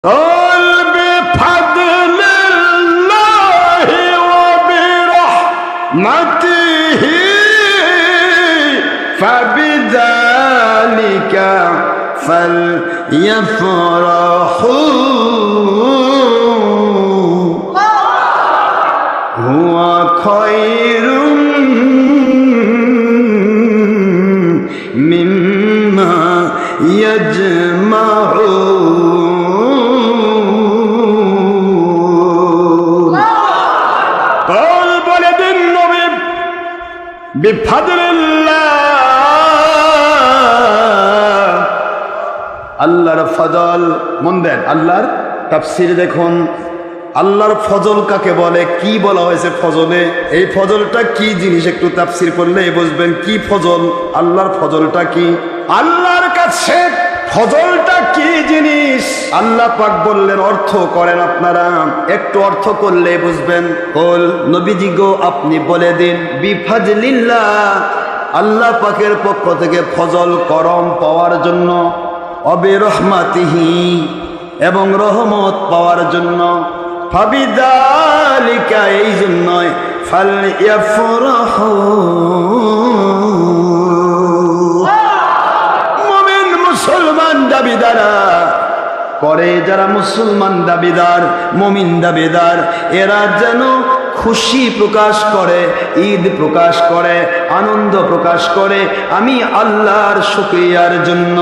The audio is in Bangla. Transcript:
قل بفضل الله وبرحمته فبذلك فليفرحوا هو خير مما يجمعون قل বলে দিন নবী বিফাদলিল্লাহ আল্লাহর ফজল। মন দেন, আল্লাহর তাফসীর দেখুন, আল্লাহর ফজল কাকে বলে, কি বলা হয়েছে ফজলে, এই ফজলটা কি জিনিস একটু তাফসীর করলে বুঝবেন কি ফজল। আল্লাহর ফজলটা কি, আল্লাহর কাছে ফজলটা কি জিনিস আল্লাহ পাক বললেন। অর্থ করেন আপনারা, একটু অর্থ করলে বুঝবেন। বল নবীজি গো আপনি বলে দিন বিফাজলিল্লাহ, আল্লাহ পাকের পক্ষ থেকে ফজল করম পাওয়ার জন্য, অবে রহমাতিহি এবং রহমত পাওয়ার জন্য, ফাবিদালিকা এই জন্যই ফালইফরাহু মুমিন মুসলমান দাবিদারা করে, যারা মুসলমান দাবিদার মুমিন দাবিদার এরা যেন খুশি প্রকাশ করে, ঈদ প্রকাশ করে, আনন্দ প্রকাশ করে আমি আল্লাহর শুকরিয়ার জন্য।